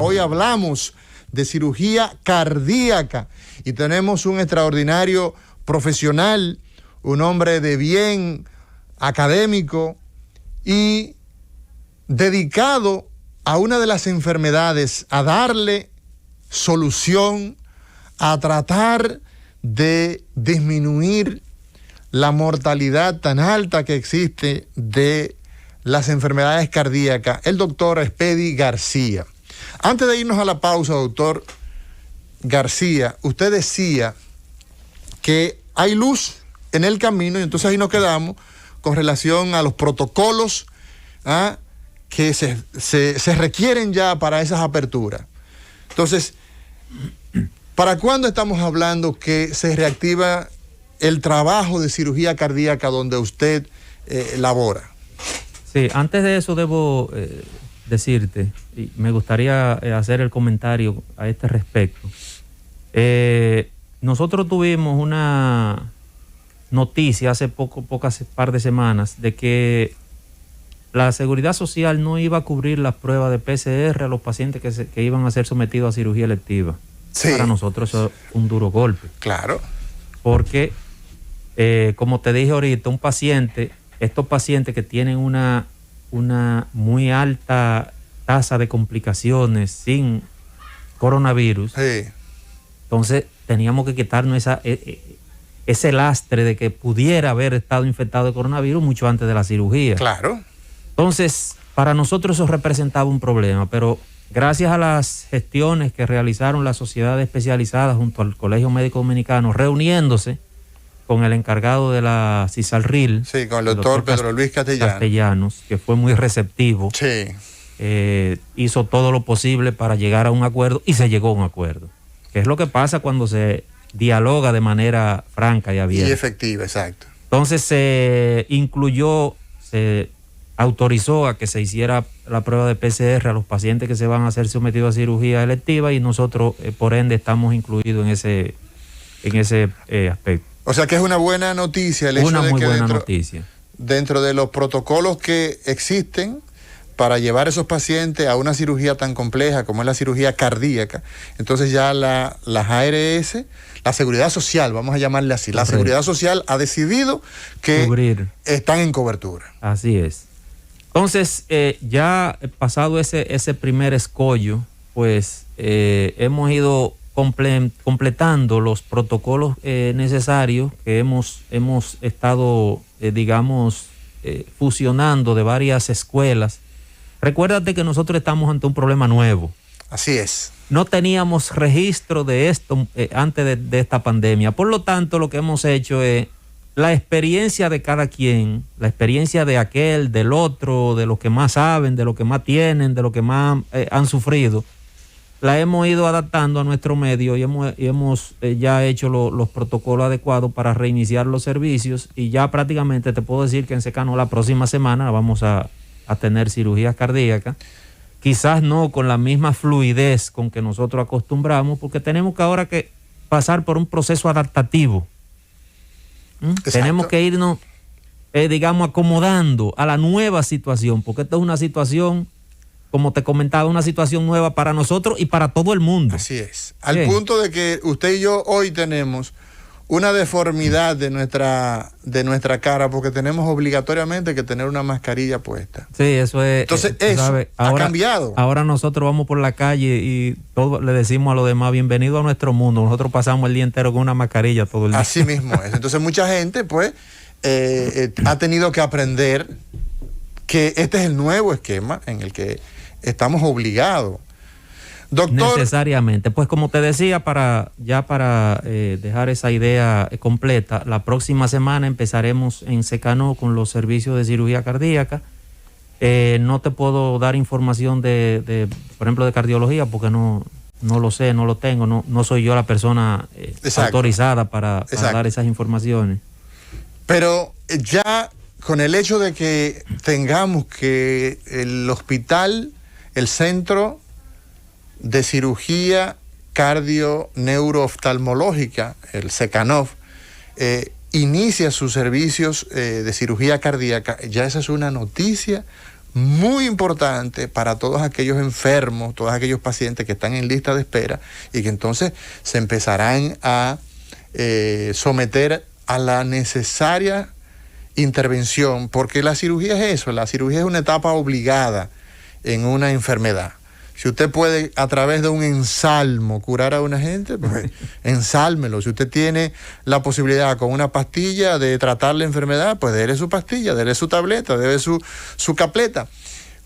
Hoy hablamos de cirugía cardíaca y tenemos un extraordinario profesional, un hombre de bien, académico y dedicado a una de las enfermedades, a darle solución, a tratar de disminuir la mortalidad tan alta que existe de las enfermedades cardíacas, el doctor Expedi García. Antes de irnos a la pausa, doctor García, usted decía que hay luz en el camino y entonces ahí nos quedamos con relación a los protocolos que se requieren ya para esas aperturas. Entonces, ¿para cuándo estamos hablando que se reactiva el trabajo de cirugía cardíaca donde usted labora? Sí, antes de eso debo decirte, y me gustaría hacer el comentario a este respecto. Nosotros tuvimos una noticia hace pocas par de semanas de que la Seguridad Social no iba a cubrir las pruebas de PCR a los pacientes que iban a ser sometidos a cirugía electiva. Sí. Para nosotros eso es un duro golpe. Claro. Porque, como te dije ahorita, estos pacientes que tienen una muy alta tasa de complicaciones sin coronavirus, Sí. Entonces teníamos que quitarnos ese lastre de que pudiera haber estado infectado de coronavirus mucho antes de la cirugía. Claro. Entonces, para nosotros eso representaba un problema, pero gracias a las gestiones que realizaron las sociedades especializadas junto al Colegio Médico Dominicano, reuniéndose con el encargado de la CISALRIL, Sí, con el doctor Pedro Luis Castellanos, que fue muy receptivo, sí, hizo todo lo posible para llegar a un acuerdo y se llegó a un acuerdo. Que es lo que pasa cuando se dialoga de manera franca y abierta. y efectiva, exacto. Entonces se autorizó a que se hiciera la prueba de PCR a los pacientes que se van a ser sometidos a cirugía electiva y nosotros, por ende, estamos incluidos en ese aspecto. O sea que es una buena noticia el hecho Una de muy que buena noticia. dentro de los protocolos que existen para llevar a esos pacientes a una cirugía tan compleja como es la cirugía cardíaca, entonces ya las ARS, la Seguridad Social, vamos a llamarle así, la Seguridad Social ha decidido que cubrir. Están en cobertura. Así es. Entonces, ya pasado ese primer escollo, pues hemos ido completando los protocolos necesarios que hemos estado, fusionando de varias escuelas. Recuérdate que nosotros estamos ante un problema nuevo. Así es. No teníamos registro de esto antes de esta pandemia. Por lo tanto, lo que hemos hecho es la experiencia de cada quien, la experiencia de aquel, del otro, de los que más saben, de los que más tienen, de los que más han sufrido, la hemos ido adaptando a nuestro medio y hemos ya hecho los protocolos adecuados para reiniciar los servicios y ya prácticamente te puedo decir que en Secano la próxima semana vamos a tener cirugías cardíacas. Quizás no con la misma fluidez con que nosotros acostumbramos, porque tenemos que ahora que pasar por un proceso adaptativo. Tenemos que irnos, acomodando a la nueva situación, porque esta es una situación, como te comentaba, una situación nueva para nosotros y para todo el mundo. Así es. Al punto de que usted y yo hoy tenemos una deformidad de nuestra cara porque tenemos obligatoriamente que tener una mascarilla puesta. Sí, eso es. Entonces eso ha cambiado. Ahora nosotros vamos por la calle y todo le decimos a los demás, bienvenido a nuestro mundo. Nosotros pasamos el día entero con una mascarilla todo el día. Así mismo es. Entonces mucha gente pues ha tenido que aprender que este es el nuevo esquema en el que estamos obligados. Doctor, necesariamente. Pues como te decía, para dejar esa idea completa, la próxima semana empezaremos en Secano con los servicios de cirugía cardíaca. No te puedo dar información de por ejemplo, de cardiología, porque no lo sé, no lo tengo, no soy yo la persona autorizada para dar esas informaciones. Pero ya con el hecho de que tengamos que el hospital, el centro de cirugía cardio-neurooftalmológica, el SECANOF, inicia sus servicios de cirugía cardíaca, ya esa es una noticia muy importante para todos aquellos enfermos, todos aquellos pacientes que están en lista de espera y que entonces se empezarán a someter a la necesaria intervención, porque la cirugía es eso, la cirugía es una etapa obligada en una enfermedad. Si usted puede a través de un ensalmo curar a una gente, pues ensálmelo. Si usted tiene la posibilidad con una pastilla de tratar la enfermedad, pues dele su pastilla, dele su tableta, dele su capleta.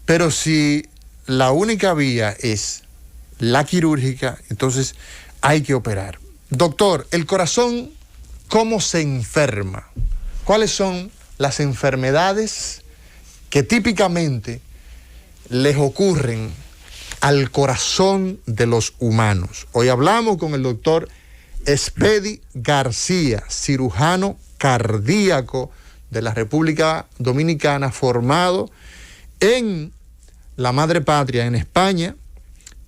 Pero si la única vía es la quirúrgica, entonces hay que operar. Doctor, el corazón, ¿cómo se enferma? ¿Cuáles son las enfermedades que típicamente les ocurren al corazón de los humanos? Hoy hablamos con el doctor Expedi García, cirujano cardíaco de la República Dominicana, formado en la madre patria, en España,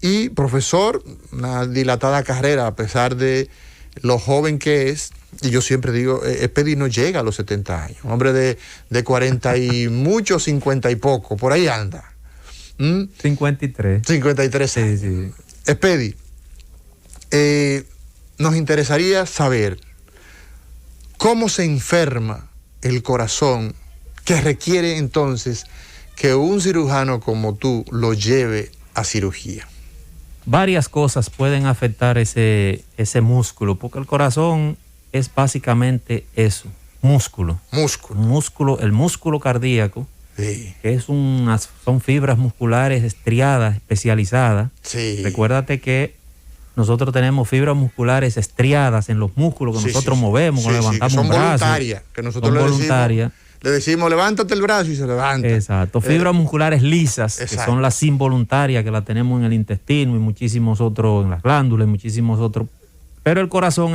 y profesor, una dilatada carrera a pesar de lo joven que es. Y yo siempre digo, Expedi no llega a los 70 años, un hombre de 40 y mucho, 50 y poco, por ahí anda. 53. 53 años. Sí, sí. Expedi, nos interesaría saber cómo se enferma el corazón, que requiere entonces que un cirujano como tú lo lleve a cirugía. Varias cosas pueden afectar ese músculo, porque el corazón es básicamente eso, músculo. El músculo cardíaco. Sí. Que son fibras musculares estriadas, especializadas. Sí. Recuérdate que nosotros tenemos fibras musculares estriadas en los músculos que nosotros movemos, cuando levantamos un brazo. Son voluntarias, que nosotros le decimos, levántate el brazo y se levanta. Exacto. Fibras musculares lisas, que son las involuntarias, que las tenemos en el intestino y muchísimos otros, en las glándulas y muchísimos otros. Pero el corazón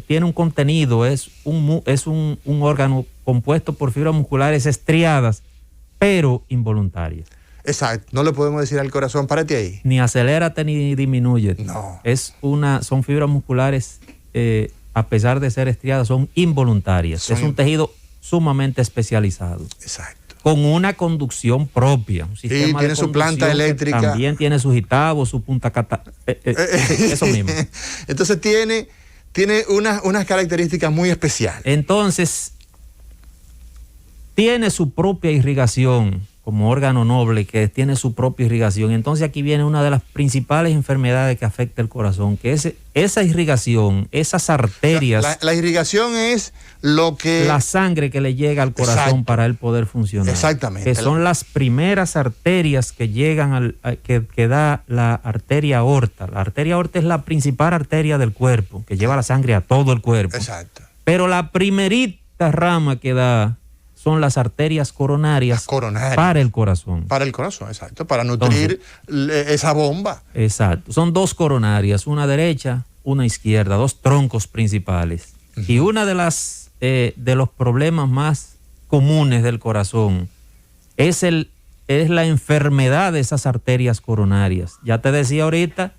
tiene un contenido, es un órgano compuesto por fibras musculares estriadas, pero involuntarias. Exacto, no le podemos decir al corazón, párate ahí. Ni acelérate ni disminuye. No. Son fibras musculares, a pesar de ser estriadas, son involuntarias. Es un tejido sumamente especializado. Exacto. Con una conducción propia. Un sistema tiene su planta eléctrica. También tiene su gitabo, su punta cata. Eso mismo. Entonces tiene unas características muy especiales. Entonces, tiene su propia irrigación como órgano noble, que tiene su propia irrigación. Entonces aquí viene una de las principales enfermedades que afecta el corazón, que es esa irrigación, esas arterias. La irrigación es lo que... La sangre que le llega al corazón. Exacto. Para él poder funcionar. Exactamente. Que son las primeras arterias que llegan que da la arteria aorta. La arteria aorta es la principal arteria del cuerpo, que lleva la sangre a todo el cuerpo. Exacto. Pero la primerita rama que da son las arterias coronarias, para el corazón. Para el corazón, exacto, para nutrir esa bomba. Exacto. Son dos coronarias, una derecha, una izquierda, dos troncos principales. Uh-huh. Y una de los problemas más comunes del corazón es la enfermedad de esas arterias coronarias. Ya te decía ahorita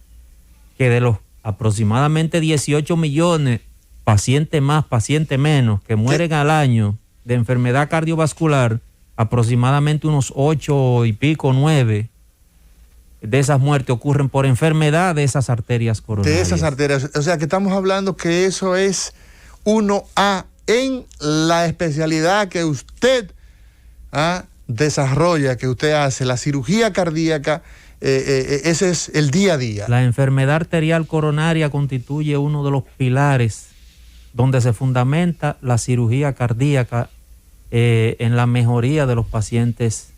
que de los aproximadamente 18 millones, pacientes más, pacientes menos, que mueren al año de enfermedad cardiovascular, aproximadamente unos 8 y pico, 9 de esas muertes ocurren por enfermedad de esas arterias coronarias. De esas arterias, o sea que estamos hablando que eso es 1A en la especialidad que usted desarrolla, que usted hace, la cirugía cardíaca. Ese es el día a día. La enfermedad arterial coronaria constituye uno de los pilares donde se fundamenta la cirugía cardíaca en la mejoría de los pacientes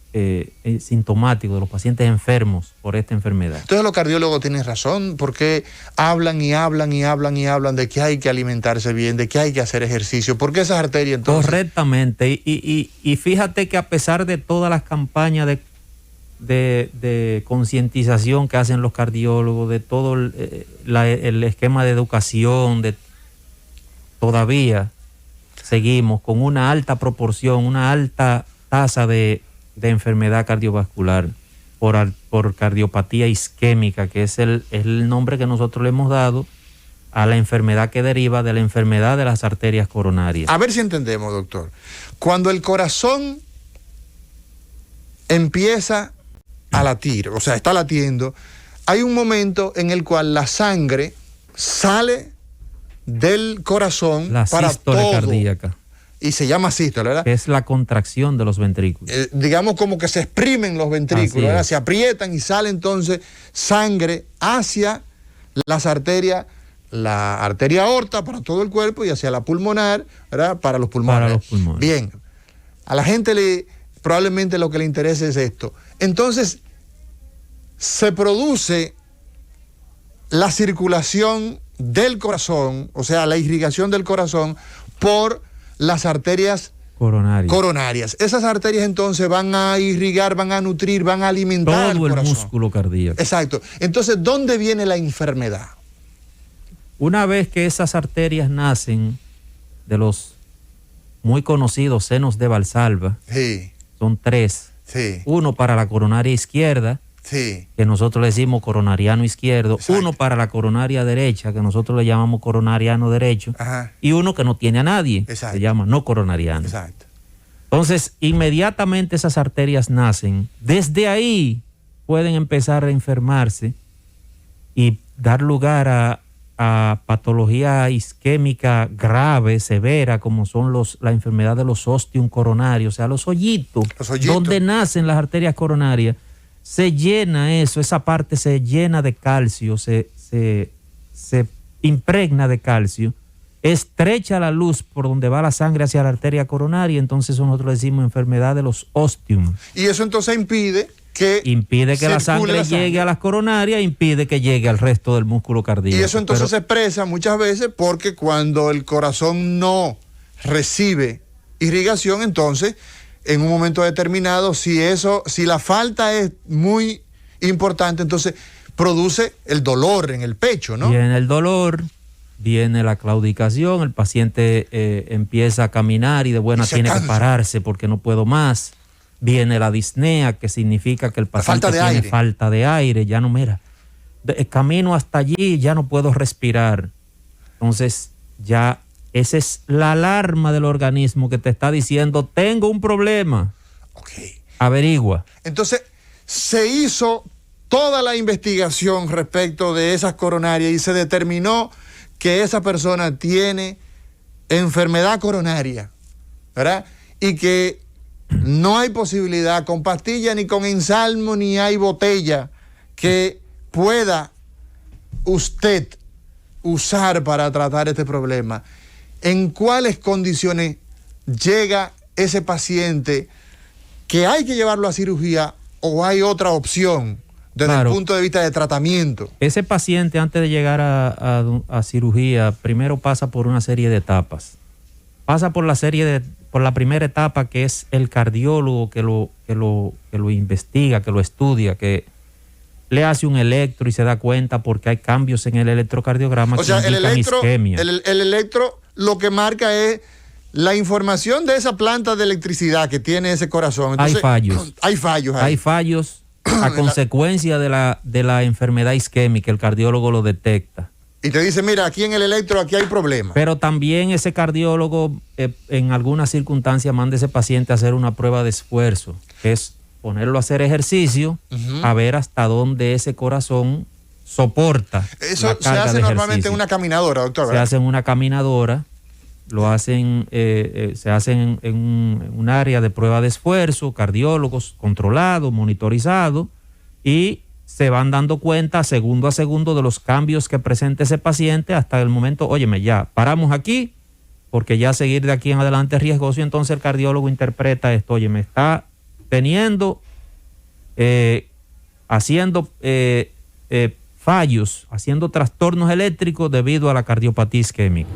sintomáticos, de los pacientes enfermos por esta enfermedad. Entonces los cardiólogos tienen razón, porque hablan de que hay que alimentarse bien, de que hay que hacer ejercicio, porque esas arterias entonces... Correctamente, y fíjate que a pesar de todas las campañas de concientización que hacen los cardiólogos, de todo el esquema de educación, todavía seguimos con una alta proporción, una alta tasa de enfermedad cardiovascular por cardiopatía isquémica, que es el nombre que nosotros le hemos dado a la enfermedad que deriva de la enfermedad de las arterias coronarias. A ver si entendemos, doctor. Cuando el corazón empieza a latir, o sea, está latiendo, hay un momento en el cual la sangre sale del corazón la para sístole todo. cardíaca. Y se llama sístole, ¿verdad? Que es la contracción de los ventrículos. Digamos como que se exprimen los ventrículos, ¿verdad? Se aprietan y sale entonces sangre hacia las arterias, la arteria aorta para todo el cuerpo y hacia la pulmonar, ¿verdad? Para los pulmones. Para los pulmones. Bien, a la gente probablemente lo que le interesa es esto. Entonces, se produce la circulación del corazón, o sea, la irrigación del corazón por las arterias coronarias. Esas arterias entonces van a irrigar, van a nutrir, van a alimentar todo el corazón. músculo cardíaco. Exacto. Entonces, ¿dónde viene la enfermedad? Una vez que esas arterias nacen de los muy conocidos senos de Valsalva, Sí, son 3. sí, Uno para la coronaria izquierda, sí. que nosotros le decimos coronariano izquierdo, Exacto. uno para la coronaria derecha, que nosotros le llamamos coronariano derecho, Ajá. y uno que no tiene a nadie, Exacto. se llama no coronariano. Exacto. Entonces, inmediatamente esas arterias nacen, desde ahí pueden empezar a enfermarse y dar lugar a patología isquémica grave, severa, como son la enfermedad de los ostium coronarios, o sea, los hoyitos, donde nacen las arterias coronarias. Se llena eso, esa parte se llena de calcio, se impregna de calcio, estrecha la luz por donde va la sangre hacia la arteria coronaria, entonces nosotros decimos enfermedad de los ostium. Y eso entonces impide que la sangre llegue a las coronarias, impide que llegue al resto del músculo cardíaco. Y eso entonces se expresa muchas veces porque cuando el corazón no recibe irrigación, entonces en un momento determinado, si la falta es muy importante, entonces produce el dolor en el pecho, ¿no? Viene el dolor, viene la claudicación, el paciente empieza a caminar y de buena tiene que pararse porque no puedo más. Viene la disnea, que significa que el paciente tiene falta de aire, ya no, camino hasta allí, ya no puedo respirar. Entonces, ya esa es la alarma del organismo que te está diciendo, tengo un problema. Okay. Averigua. Entonces, se hizo toda la investigación respecto de esas coronarias y se determinó que esa persona tiene enfermedad coronaria, ¿verdad? Y que no hay posibilidad con pastilla ni con ensalmo ni hay botella que pueda usted usar para tratar este problema. ¿En cuáles condiciones llega ese paciente que hay que llevarlo a cirugía o hay otra opción desde el punto de vista de tratamiento? Ese paciente, antes de llegar a cirugía, primero pasa por una serie de etapas. Pasa por la primera etapa, que es el cardiólogo que lo investiga, que lo estudia, que le hace un electro y se da cuenta porque hay cambios en el electrocardiograma. O sea, el electro lo que marca es la información de esa planta de electricidad que tiene ese corazón. Entonces, hay fallos. Hay fallos ahí. Hay fallos a consecuencia de la enfermedad isquémica. El cardiólogo lo detecta. Y te dice, mira, aquí en el electro, aquí hay problemas. Pero también ese cardiólogo, en algunas circunstancias, manda a ese paciente a hacer una prueba de esfuerzo, que es ponerlo a hacer ejercicio, a ver hasta dónde ese corazón soporta. Eso se hace normalmente en una caminadora, doctor, ¿verdad? Se hace en una caminadora, lo hacen, se hacen en un área de prueba de esfuerzo, cardiólogos controlados, monitorizados, y se van dando cuenta segundo a segundo de los cambios que presenta ese paciente hasta el momento, óyeme, ya paramos aquí, porque ya seguir de aquí en adelante es riesgoso, y entonces el cardiólogo interpreta esto, óyeme, está teniendo, haciendo fallos, haciendo trastornos eléctricos debido a la cardiopatía isquémica.